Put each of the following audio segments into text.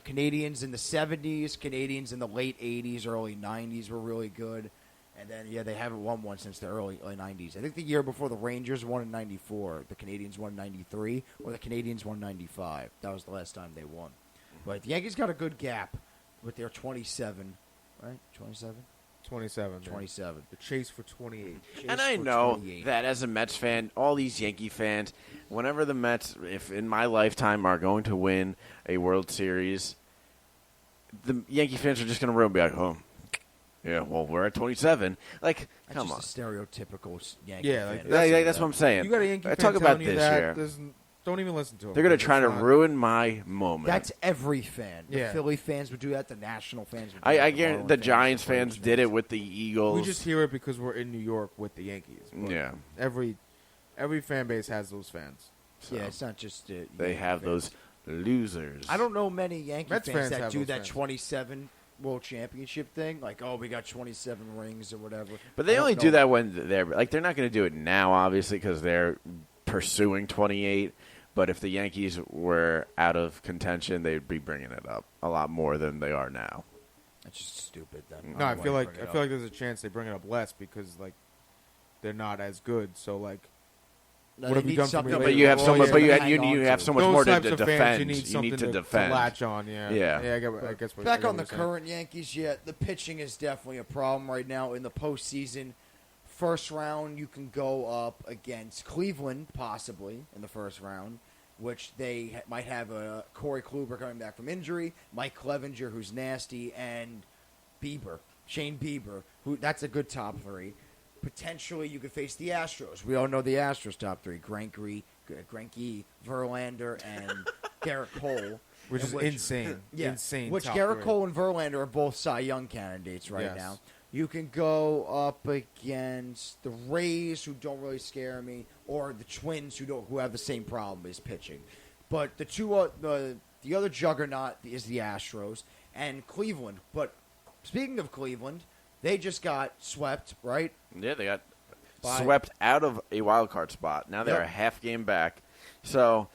Canadians in the 70s, Canadians in the late 80s, early 90s were really good. And then, they haven't won one since the early 90s. I think the year before the Rangers won in 94, the Canadians won in 93, or the Canadians won in 95. That was the last time they won. But the Yankees got a good gap with their 27, right? 27? 27. 27. The chase for 28. And I know that as a Mets fan, all these Yankee fans, whenever the Mets, if in my lifetime, are going to win a World Series, the Yankee fans are just going to be like, oh, yeah, well, we're at 27. Like, that's come just on. a stereotypical Yankee fan. That's what I'm saying. You got a Yankee fan talk about this year. Don't even listen to them. They're going to try to ruin my moment. That's every fan. The Yeah. Philly fans would do that. The National fans would do I that. guarantee the Giants fans did it with the Eagles. We just hear it because we're in New York with the Yankees. But Yeah. Every fan base has those fans. So Yeah, it's not just they have fans. those losers. I don't know many Yankee Mets fans fans that have do those that fans. 27 World Championship thing. Like, oh, we got 27 rings or whatever. But they I don't only know. do that when they're not going to do it now, obviously, because they're pursuing 28. But if the Yankees were out of contention, they'd be bringing it up a lot more than they are now. That's just stupid. Then. No, I feel like there's a chance they bring it up less because like they're not as good. So like, No, what they have you need done for something me to- But you have Oh, so yeah, much. But you something to hang on have to. so much those more to types of defend. fans, you need to something defend. to latch on. Yeah, Yeah. I guess. Back I get on the what you're saying. current Yankees, the pitching is definitely a problem right now in the postseason. First round, you can go up against Cleveland, possibly, in the first round, which they might have Corey Kluber coming back from injury, Mike Clevenger, who's nasty, and Shane Bieber, who that's a good top three. Potentially, you could face the Astros. We all know the Astros top three: Greinke, Verlander, and Garrett Cole. Which is insane. Yeah, Insane. which top Garrett three. Cole and Verlander are both Cy Young candidates right Yes. now. You can go up against the Rays, who don't really scare me, or the Twins, who have the same problem as pitching. But the other juggernaut is the Astros and Cleveland. But speaking of Cleveland, they just got swept, right? Yeah, they got By- swept out of a wild card spot. Now they're Yep. a half game back. So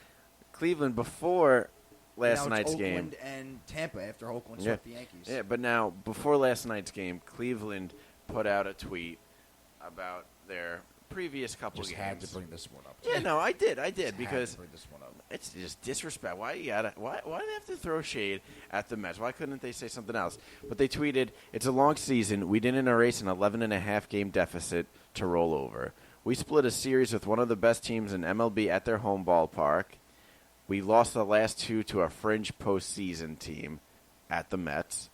Cleveland before last Now it's night's Oakland game. and Tampa after Oakland Yeah. swept the Yankees. Yeah, but now before last night's game, Cleveland put out a tweet about their previous couple Just games. had to bring this one up. Yeah, no, I did Just because had to bring this one up. it's just disrespect. Why do they have to throw shade at the Mets? Why couldn't they say something else? But they tweeted, "It's a long season. We didn't erase an 11.5 game deficit to roll over. We split a series with one of the best teams in MLB at their home ballpark. We lost the last two to a fringe postseason team at the Mets.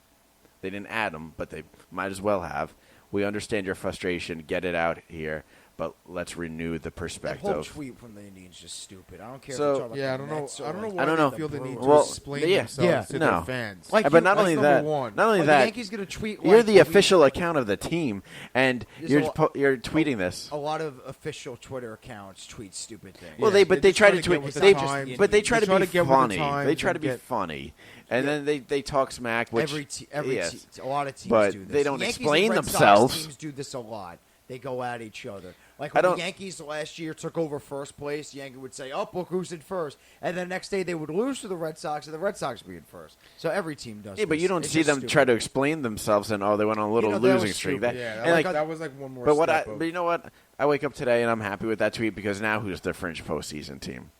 They didn't add them, but they might as well have. We understand your frustration. Get it out here. But let's renew the That perspective." whole tweet from the Indians is just stupid. I don't care. So- if you're talking Yeah, I about don't the know. Mets or I don't know like why I don't know. they feel the need to Well, explain yeah. themselves to No. their fans. Like but you- not that's only number that, one. not only Like, that, the Yankees gonna tweet. you're like the every- official account of the team, and There's you're a lo- you're tweeting this. A lot of official Twitter accounts tweet stupid things. Well, Yeah, they just try try to to get tweet. with the They times. just, but they try They to try be to get with the funny. times They try to and be get- funny, and then they talk smack. Which every yes. a lot of teams But do this. they don't The Yankees explain and Red Sox themselves. teams do this a lot. They go at each other. Like I when the don't- Yankees last year took over first place, the Yankee would say, "Oh, look who's in first," and then the next day they would lose to the Red Sox, and the Red Sox would be in first. So every team does. Yeah, but this. you don't It's see just them stupid. try to explain themselves, and they went on a little You know, that was losing streak. stupid. Yeah, and like, that was like one more. but what step but of- you know what? I wake up today and I'm happy with that tweet because now who's their fringe postseason team?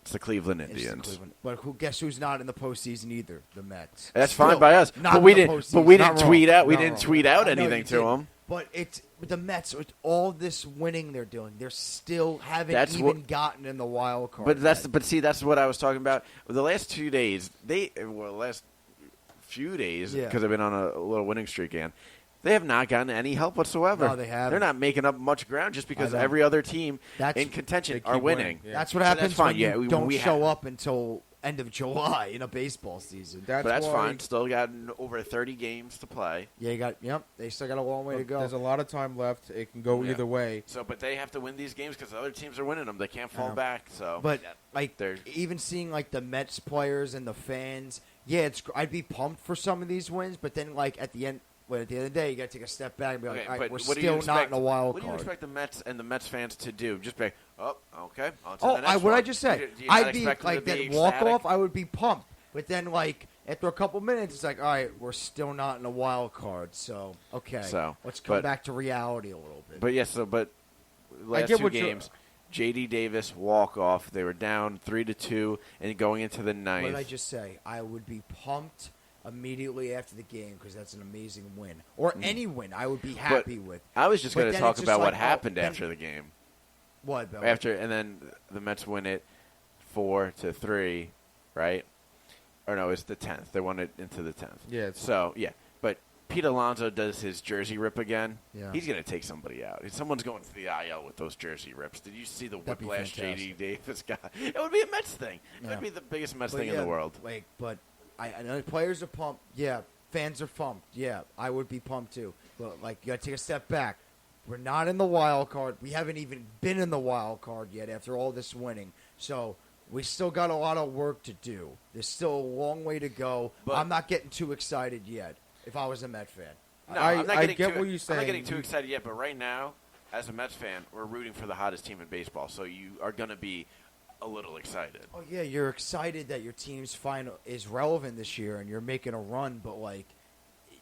It's the Cleveland It's the Indians. Cleveland. But guess who's not in the postseason either? The Mets. That's Still, fine by us. not But in we the didn't. But postseason. we Not didn't wrong. tweet out. We Not didn't wrong. tweet out I know anything you to didn't. them. But the Mets, with all this winning they're doing, they're still haven't That's even what- gotten in the wild card. But yet. that's what I was talking about. The last 2 days, last few days, Yeah. because I've been on a little winning streak again. They have not gotten any help whatsoever. No, they haven't. They're not making up much ground just because I know. every other team That's- in contention They are keep winning. winning, yeah. That's what So happens that's fine. when you Yeah, don't we show have- up until end of July in a baseball season. But that's why- fine. Still got over 30 games to play. Yeah, they still got a long way to go. There's a lot of time left. It can go Yeah. either way. So, but they have to win these games because the other teams are winning them. They can't I fall know. back. So, But like they're even seeing like the Mets players and the fans, I'd be pumped for some of these wins, but then like at the end of the day, you got to take a step back and be like, okay. all right, But we're what do you still expect, not in a wild What do you card. expect the Mets and the Mets fans to do? Just be like, oh, okay. On to Oh, the next what one. I just said. Do you not I'd be expect them like to be that walk ecstatic? off. I would be pumped, but then like after a couple minutes, it's like, all right, we're still not in a wild card. So, okay. Let's come back to reality a little bit. But last two games, J.D. Davis walk-off. They were down 3-2 and going into the ninth. What did I just say? I would be pumped immediately after the game because that's an amazing win. Or any win I would be happy with. I was just going to talk about what happened after the game. What, Bill? And then the Mets win it 4-3, right? Or no, it's the 10th. They won it into the 10th. Yeah. So, yeah. But Pete Alonso does his jersey rip again. Yeah. He's going to take somebody out. Someone's going to the IL with those jersey rips. Did you see the whiplash J.D. Davis got? It would be a Mets thing. It would be the biggest Mets thing in the world. But I know players are pumped. Yeah. Fans are pumped. Yeah. I would be pumped too. But, you got to take a step back. We're not in the wild card. We haven't even been in the wild card yet after all this winning. So we still got a lot of work to do. There's still a long way to go. But I'm not getting too excited yet if I was a Met fan. No, I get what you're saying. I'm not getting too excited yet, but right now, as a Mets fan, we're rooting for the hottest team in baseball. So you are going to be a little excited. Oh, yeah, you're excited that your team's final is relevant this year and you're making a run, but,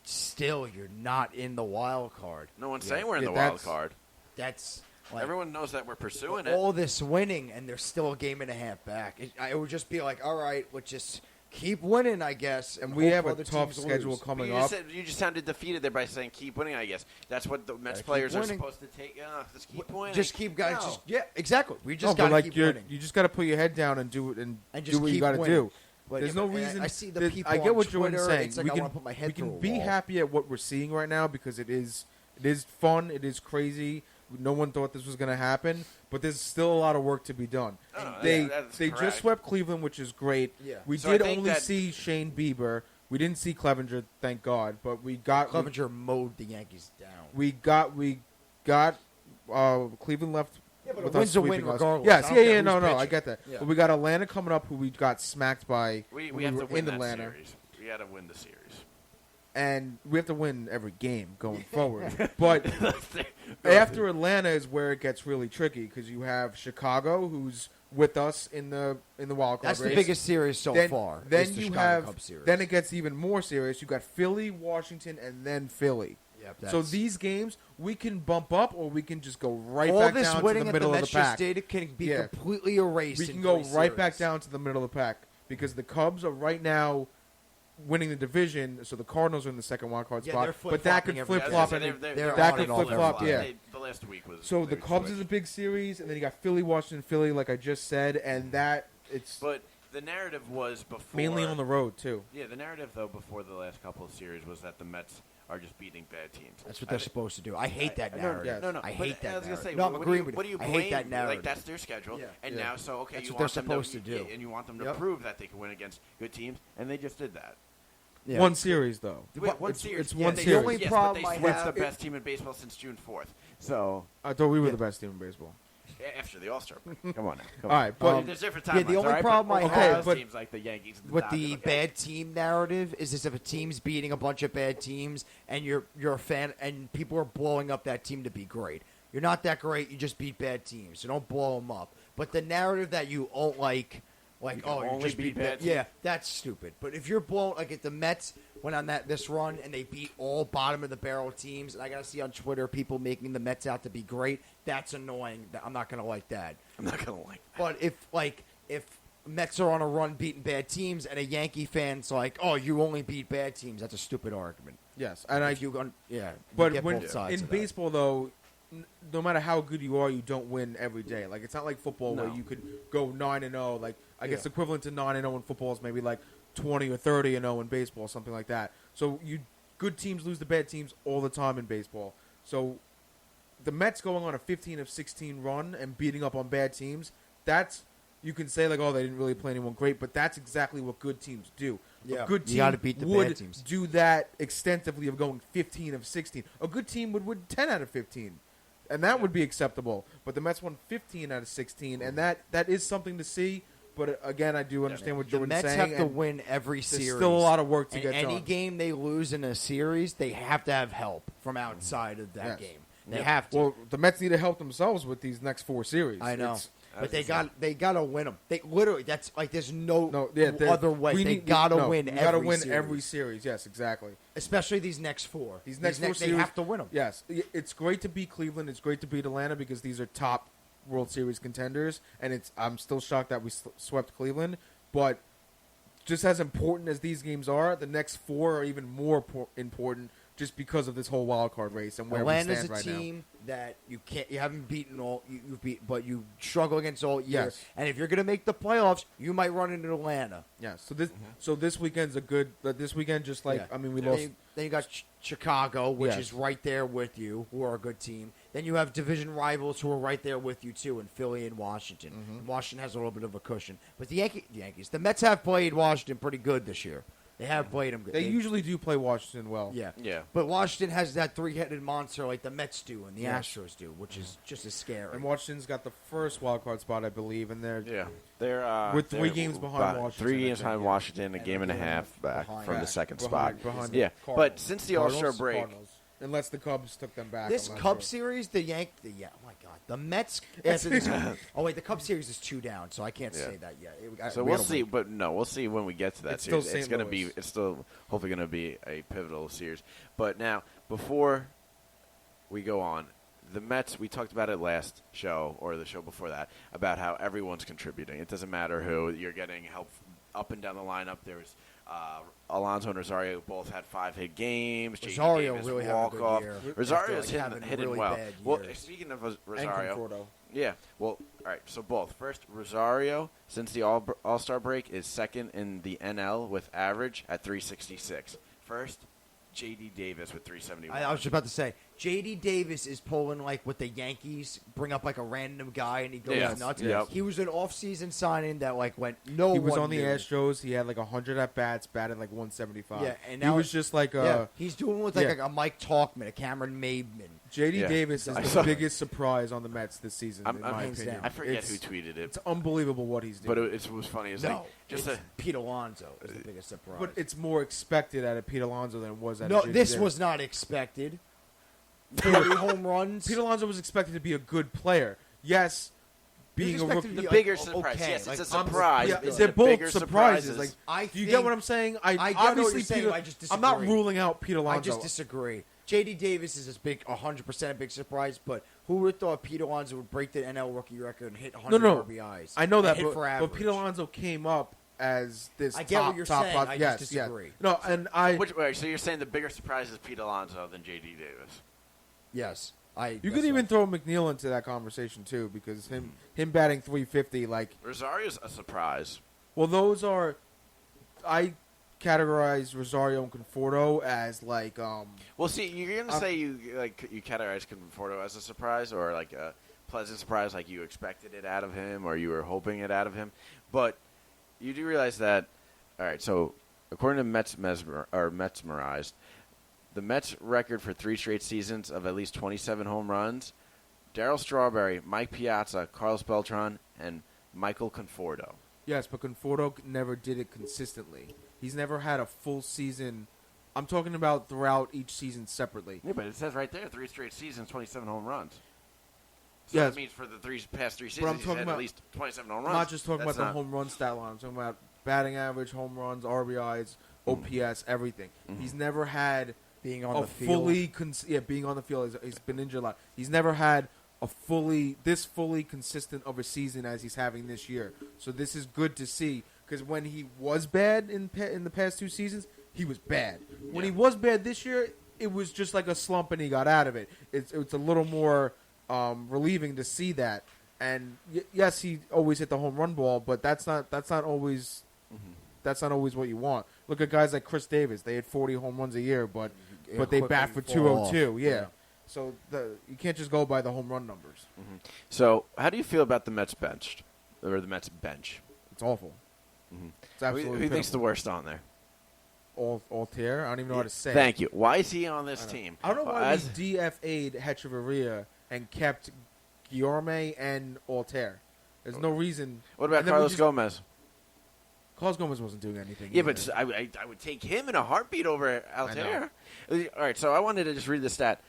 still, you're not in the wild card. No one's saying we're in the wild card. That's everyone knows that we're pursuing it. All this winning, and they're still a game and a half back. It would just be all right, let's just keep winning, I guess. And we have a tough schedule coming up. You just sounded defeated there by saying keep winning, I guess. That's what the Mets players are supposed to take. Just keep winning. Just keep guys. No. Yeah, exactly. We just got to keep winning. You just got to put your head down and do it and just do what you got to do. But there's no reason. I see the people I get what Twitter, you're saying. It's like I want to put my head through a wall. We can be happy at what we're seeing right now because it is fun. It is crazy. No one thought this was going to happen, but there's still a lot of work to be done. They just swept Cleveland, which is great. Yeah. We did only see Shane Bieber. We didn't see Clevenger, thank God, but we got Clevenger mowed the Yankees down. We got Cleveland left. Yeah, but a win's a win regardless. Yes, no, I get that. Yeah. But we got Atlanta coming up, who we got smacked by. We have to win that series. We got to win the series. And we have to win every game going forward. But after Atlanta is where it gets really tricky because you have Chicago, who's with us in the wild card race. That's the biggest series so far. Then you have. Then it gets even more serious. You got Philly, Washington, and then Philly. Yep, so these games we can bump up, or we can just go right back down to the middle of the pack. It can be completely erased. We can go right back down to the middle of the pack because the Cubs are right now winning the division, so the Cardinals are in the second wild card spot. But that could flip flop. That could flip flop. Yeah. The last week was. So the Cubs is a big series, and then you got Philly, Washington, Philly, like I just said, and that it's. But the narrative was before mainly on the road too. Yeah, the narrative though before the last couple of series was that the Mets are just beating bad teams. That's what they're supposed to do. I hate that narrative. No. I hate that. I was gonna say, I'm agreeing with you. What do you blame? I hate that narrative. Like that's their schedule, and now that's what you they're want supposed them to do, and you want them to prove that they can win against good teams, and they just did that. Yeah. One series though. One series. It's one series. The only problem but they swept the best team in baseball since June 4th. So I thought we were the best team in baseball. After the All-Star break. Come on now. All right, but there's different timelines. The only problem I have teams like the Yankees and the with the bad team narrative is if a team's beating a bunch of bad teams and you're a fan and people are blowing up that team to be great. You're not that great. You just beat bad teams, so don't blow them up. But the narrative that you don't like you just beat bad teams. Yeah, that's stupid. But if you're blown, if the Mets went on this run and they beat all bottom of the barrel teams, and I gotta see on Twitter people making the Mets out to be great, that's annoying. I'm not gonna like that. I'm not gonna like that. But if Mets are on a run beating bad teams, and a Yankee fan's like, "Oh, you only beat bad teams," that's a stupid argument. Yes, and but get when, both sides in baseball though. No matter how good you are, you don't win every day. Like it's not like football where you could go 9-0. Like I guess equivalent to 9-0 in football is maybe like 20 or 30-0 in baseball, something like that. So good teams lose to bad teams all the time in baseball. So the Mets going on a 15-16 run and beating up on bad teams. That's you can say like, oh, they didn't really play anyone great, but that's exactly what good teams do. Yeah, a good team would do that extensively of going 15-16. A good team would win 10 out of 15. And that would be acceptable. But the Mets won 15 out of 16, and that is something to see. But, again, I do understand what Jordan's saying. The Mets have to win every series. There's still a lot of work to get done. Any game they lose in a series, they have to have help from outside of that game. They have to. Well, the Mets need to help themselves with these next 4 series. I know. But they gotta win them. They literally, that's like there's no other way. They gotta win. You gotta win series. every series. Yes, exactly. Especially these next four. These next four series, they have to win them. Yes, it's great to beat Cleveland. It's great to beat Atlanta because these are top World Series contenders. And I'm still shocked that we swept Cleveland. But just as important as these games are, the next four are even more important. Just because of this whole wild card race and where Atlanta's we stand right now. Atlanta's a team that you haven't beaten all you've beat, but you struggle against all year. Yes. And if you're going to make the playoffs, you might run into Atlanta. Yeah. So this weekend's a good. This weekend, just like I mean, we lost. Then you got Chicago, which is right there with you, who are a good team. Then you have division rivals who are right there with you too, in Philly and Washington. And Washington has a little bit of a cushion, but the Yankees, the Mets have played Washington pretty good this year. They have played them good. They usually do play Washington well. Yeah. Yeah. But Washington has that three-headed monster like the Mets do and the Astros do, which is just as scary. And Washington's got the first wild card spot, I believe, and they're we're 3 games behind Washington. 3 games behind Washington, a game and a half back from the second spot. Behind yeah, the but since the All-Star break, Cardinals. Unless the Cubs took them back. This Cubs series, oh my God, the Mets. Oh wait, the Cubs series is 2 down, so I can't say that yet. So we'll see, but we'll see when we get to that series. Still It's still hopefully going to be a pivotal series. But now, before we go on, the Mets, we talked about it last show or the show before that about how everyone's contributing. It doesn't matter who, you're getting help up and down the lineup. There's Alonso and Rosario both had 5-hit games. Rosario Davis, really had a good year. Rosario's hitting really well. bad Well, years. speaking of And Rosario, Conforto. yeah. Well, all right. So both. First, Rosario, since the All-Star break, is second in the NL with average at 366. First, J.D. Davis with 371. I was just about to say, J.D. Davis is pulling like what the Yankees bring up like a random guy and he goes nuts. Yep. He was an off-season signing that like went no. He was one on the knew. Astros. He had like 100 at bats, batted like 175. Yeah, and he now was just like he's doing with like a Mike Talkman, a Cameron Maidman. J.D. Davis is the biggest surprise on the Mets this season, in my opinion. I forget who tweeted it. It's unbelievable what he's doing. But it was funny. It's Pete Alonso is the biggest surprise. But it's more expected out of Pete Alonso than it was out no, of J.D. this Davis. was not expected. 40 home runs. Pete Alonso was expected to be a good player. Yes, being a rookie. The bigger surprise. Okay. Yes, Like, it's a surprise. Yeah, It's they're the both bigger surprises. Like, do you get what I'm saying? I get what obviously you're saying, Peter, I just I'm not disagree. ruling out Pete Alonso. I just disagree. J.D. Davis is 100% a big surprise, but who would have thought Pete Alonso would break the NL rookie record and hit 100 RBIs? I know that, but Pete Alonso came up as this I get what you're saying. I just disagree. Yes. No, and so you're saying the bigger surprise is Pete Alonso than J.D. Davis? Yes. You could even throw McNeil into that conversation too, because him batting 350, like Rosario's a surprise. Well, those are I categorize Rosario and Conforto as like Well, see, you're gonna say you categorize Conforto as a surprise or like a pleasant surprise, like you expected it out of him or you were hoping it out of him, but you do realize that. All right, so according to Metsmerized. The Mets' record for 3 straight seasons of at least 27 home runs, Darryl Strawberry, Mike Piazza, Carlos Beltran, and Michael Conforto. Yes, but Conforto never did it consistently. He's never had a full season. I'm talking about throughout each season separately. Yeah, but it says right there, 3 straight seasons, 27 home runs. So yes. that means for the past 3 seasons, he's had at least 27 home runs. I'm not just talking about the home run stat line. I'm talking about batting average, home runs, RBIs, OPS, everything. Mm-hmm. He's never had... being on the field. Being on the field. He's been injured a lot. He's never had this fully consistent of a season as he's having this year. So this is good to see because when he was bad in the past 2 seasons, he was bad. When he was bad this year, it was just like a slump and he got out of it. It's a little more relieving to see that. And yes, he always hit the home run ball, but that's not always. Mm-hmm. That's not always what you want. Look at guys like Chris Davis. They hit 40 home runs a year, but they bat for 202. Yeah. So you can't just go by the home run numbers. Mm-hmm. So how do you feel about the Mets bench? It's awful. Mm-hmm. It's absolutely Who thinks the worst on there? Altair. I don't even know how to say. Thank you. Why is he on this team? I don't know why we DFA'd Hechavarria and kept Guillorme and Altair. There's no reason. What about Carlos Gomez? Carlos Gomez wasn't doing anything. Yeah, either. but I would take him in a heartbeat over Altair. All right, so I wanted to just read the stat.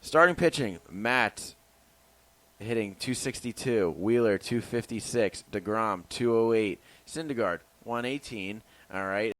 Starting pitching, Matt hitting 262. Wheeler 256. DeGrom 208. Syndergaard 118. All right.